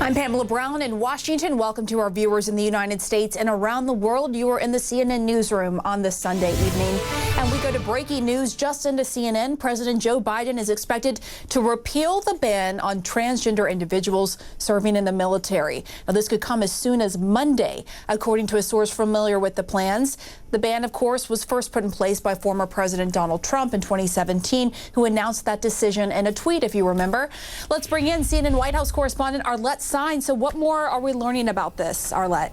I'm Pamela Brown in Washington. Welcome to our viewers in the United States and around the world. You are in the CNN newsroom on this Sunday evening. And we go to breaking news just into CNN. President Joe Biden is expected to repeal the ban on transgender individuals serving in the military. Now, this could come as soon as Monday, according to a source familiar with the plans. The ban, of course, was first put in place by former President Donald Trump in 2017, who announced that decision in a tweet, if you remember. Let's bring in CNN White House correspondent Arlette Saenz. So what more are we learning about this, Arlette?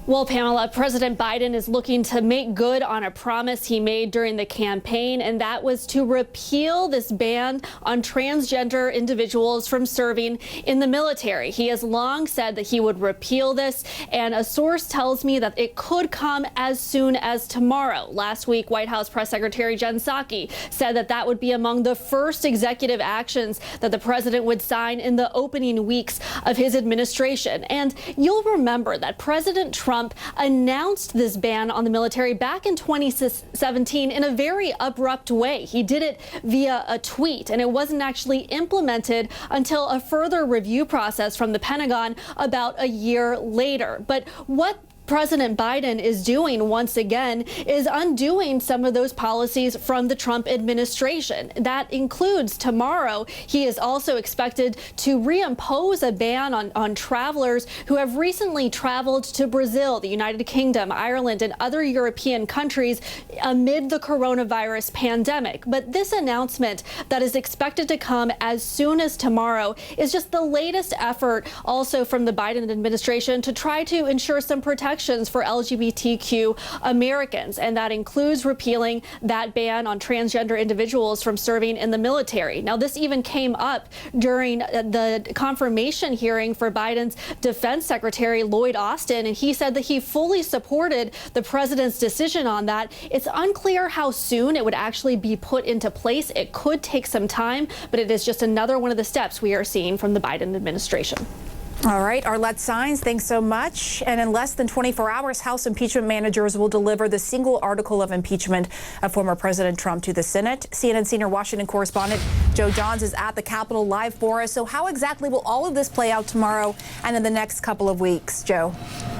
Well, Pamela, President Biden is looking to make good on a promise he made during the campaign, and that was to repeal this ban on transgender individuals from serving in the military. He has long said that he would repeal this, and a source tells me that it could come as soon as tomorrow. Last week, White House Press Secretary Jen Psaki said that that would be among the first executive actions that the president would sign in the opening weeks of his administration. And you'll remember that President Trump announced this ban on the military back in 2017 in a very abrupt way. He did it via a tweet, and it wasn't actually implemented until a further review process from the Pentagon about a year later. But what President Biden is doing once again is undoing some of those policies from the Trump administration. That includes tomorrow. He is also expected to reimpose a ban on travelers who have recently traveled to Brazil, the United Kingdom, Ireland, and other European countries amid the coronavirus pandemic. But this announcement that is expected to come as soon as tomorrow is just the latest effort also from the Biden administration to try to ensure some protections for LGBTQ Americans, and that includes repealing that ban on transgender individuals from serving in the military. Now, this even came up during the confirmation hearing for Biden's Defense Secretary Lloyd Austin, and he said that he fully supported the president's decision on that. It's unclear how soon it would actually be put into place. It could take some time, but it is just another one of the steps we are seeing from the Biden administration. All right, Arlette Saenz, thanks so much. And in less than 24 hours, House impeachment managers will deliver the single article of impeachment of former President Trump to the Senate. CNN senior Washington correspondent Joe Johns is at the Capitol live for us. So how exactly will all of this play out tomorrow and in the next couple of weeks, Joe?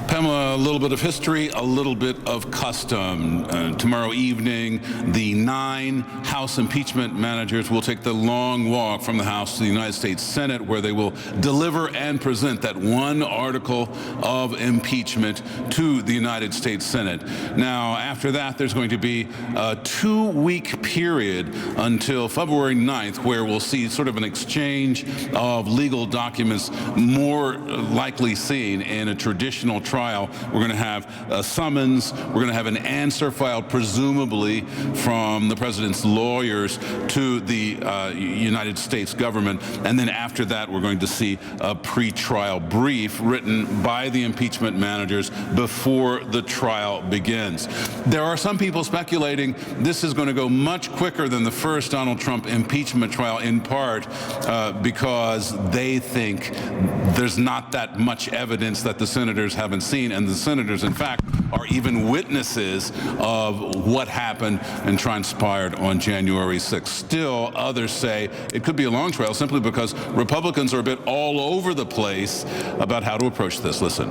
Pamela, a little bit of history, a little bit of custom. Tomorrow evening, the 9 House impeachment managers will take the long walk from the House to the United States Senate, where they will deliver and present that one article of impeachment to the United States Senate. Now, after that, there's going to be a 2-week period until February 9th, where we'll see sort of an exchange of legal documents more likely seen in a traditional trial. We're going to have a summons. We're going to have an answer filed, presumably from the president's lawyers to the United States government. And then after that, we're going to see a pre-trial brief written by the impeachment managers before the trial begins. There are some people speculating this is going to go much quicker than the first Donald Trump impeachment trial, in part because they think there's not that much evidence that the senators haven't seen, and the senators, in fact, are even witnesses of what happened and transpired on January 6th. Still, others say it could be a long trial simply because Republicans are a bit all over the place about how to approach this. Listen.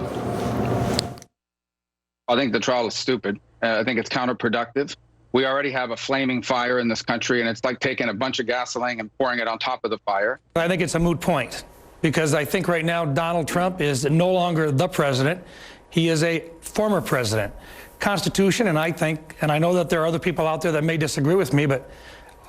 I think the trial is stupid. I think it's counterproductive. We already have a flaming fire in this country, and it's like taking a bunch of gasoline and pouring it on top of the fire. I think it's a moot point, because I think right now Donald Trump is no longer the president. He is a former president. Constitution, and I think, and I know that there are other people out there that may disagree with me, but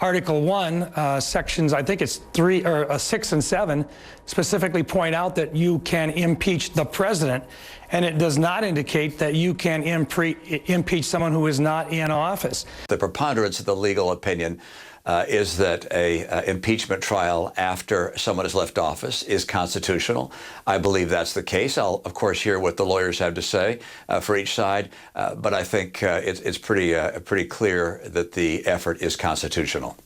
Article 1, sections, I think it's 6 and 7, specifically point out that you can impeach the president, and it does not indicate that you can impeach someone who is not in office. The preponderance of the legal opinion is that a impeachment trial after someone has left office is constitutional. I believe that's the case. I'll, of course, hear what the lawyers have to say for each side, but I think it's pretty clear that the effort is constitutional.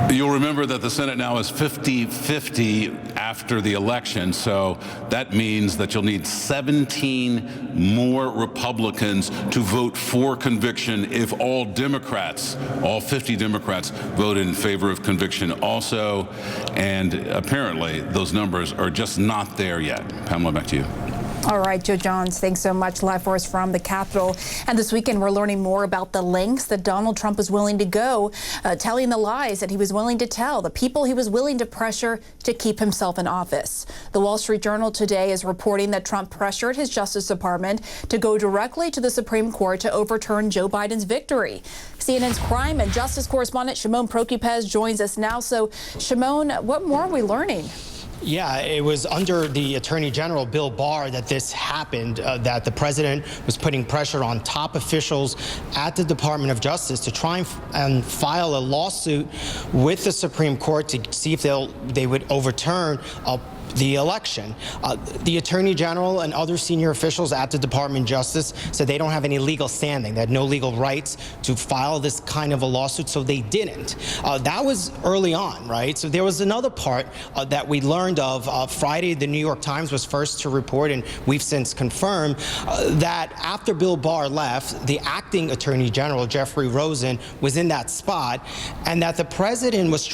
You'll remember that the Senate now is 50-50 after the election. So that means that you'll need 17 more Republicans to vote for conviction if all Democrats, all 50 Democrats, voted in favor of conviction also. And apparently those numbers are just not there yet. Pamela, back to you. All right, Joe Johns, thanks so much. Live for us from the Capitol. And this weekend, we're learning more about the lengths that Donald Trump was willing to go, telling the lies that he was willing to tell, the people he was willing to pressure to keep himself in office. The Wall Street Journal today is reporting that Trump pressured his Justice Department to go directly to the Supreme Court to overturn Joe Biden's victory. CNN's crime and justice correspondent Chen摰邀joins us now. So, Chen摰, what more are we learning? Yeah, it was under the Attorney General, Bill Barr, that this happened, that the president was putting pressure on top officials at the Department of Justice to try and file a lawsuit with the Supreme Court to see if they would overturn the election. The Attorney General and other senior officials at the Department of Justice said they don't have any legal standing. They had no legal rights to file this kind of a lawsuit, so they didn't. That was early on, right? So there was another part that we learned of. Friday, the New York Times was first to report, and we've since confirmed that after Bill Barr left, the acting Attorney General, Jeffrey Rosen, was in that spot, and that the president was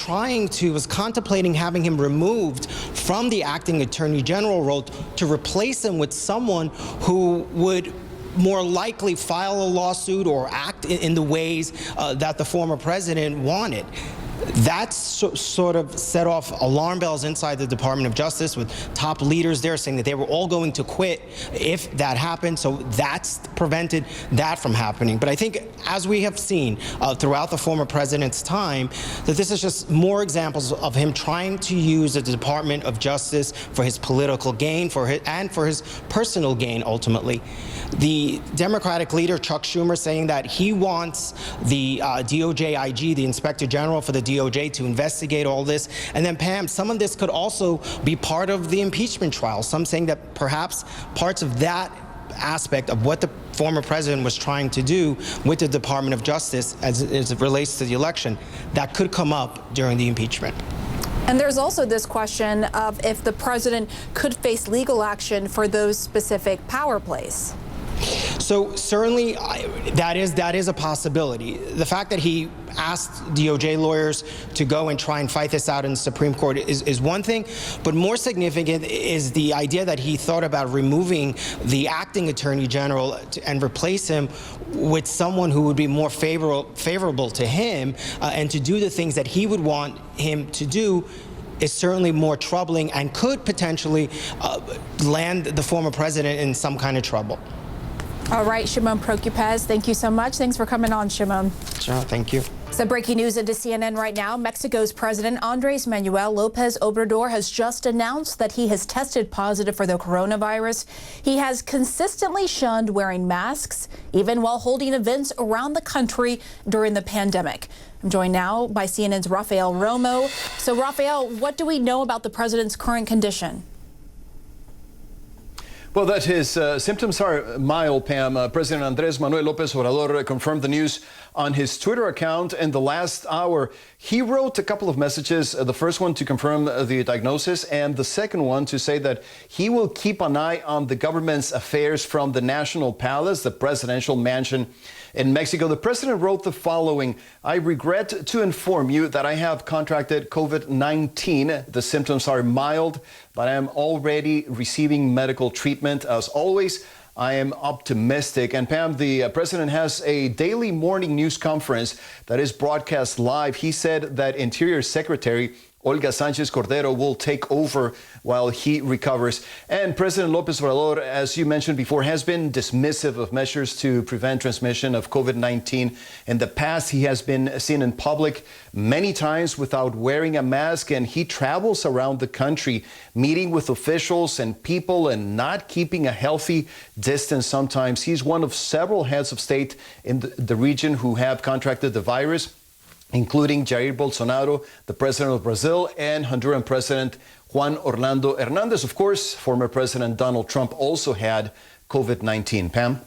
contemplating having him removed from the acting Attorney General role to replace him with someone who would more likely file a lawsuit or act in the ways that the former president wanted. That sort of set off alarm bells inside the Department of Justice, with top leaders there saying that they were all going to quit if that happened. So that's prevented that from happening. But I think, as we have seen throughout the former president's time, that this is just more examples of him trying to use the Department of Justice for his political gain, and for his personal gain, ultimately. The Democratic leader, Chuck Schumer, saying that he wants the DOJ IG, the Inspector General for the DOJ, to investigate all this. And then, Pam, some of this could also be part of the impeachment trial. Some saying that perhaps parts of that aspect of what the former president was trying to do with the Department of Justice as it relates to the election, that could come up during the impeachment. And there's also this question of if the president could face legal action for those specific power plays. So certainly that is a possibility. The fact that he asked DOJ lawyers to go and try and fight this out in the Supreme Court is one thing, but more significant is the idea that he thought about removing the acting Attorney General and replace him with someone who would be more favorable to him and to do the things that he would want him to do is certainly more troubling and could potentially land the former president in some kind of trouble. All right, Chen摰thank you so much. Thanks for coming on, Chen摰. Sure, thank you. So breaking news into CNN right now. Mexico's President Andrés Manuel López Obrador has just announced that he has tested positive for the coronavirus. He has consistently shunned wearing masks, even while holding events around the country during the pandemic. I'm joined now by CNN's Rafael Romo. So, Rafael, what do we know about the president's current condition? Well, that his symptoms are mild, Pam. President Andrés Manuel López Obrador confirmed the news on his Twitter account in the last hour. He wrote a couple of messages, the first one to confirm the diagnosis, and the second one to say that he will keep an eye on the government's affairs from the National Palace, the presidential mansion in Mexico. The president wrote the following: "I regret to inform you that I have contracted COVID-19. The symptoms are mild, but I am already receiving medical treatment. As always, I am optimistic." And Pam, the president has a daily morning news conference that is broadcast live. He said that Interior Secretary Olga Sánchez Cordero will take over while he recovers. And President López Obrador, as you mentioned before, has been dismissive of measures to prevent transmission of COVID-19. In the past, he has been seen in public many times without wearing a mask, and he travels around the country meeting with officials and people and not keeping a healthy distance sometimes. He's one of several heads of state in the region who have contracted the virus, including Jair Bolsonaro, the president of Brazil, and Honduran President Juan Orlando Hernández. Of course, former President Donald Trump also had COVID-19. Pam?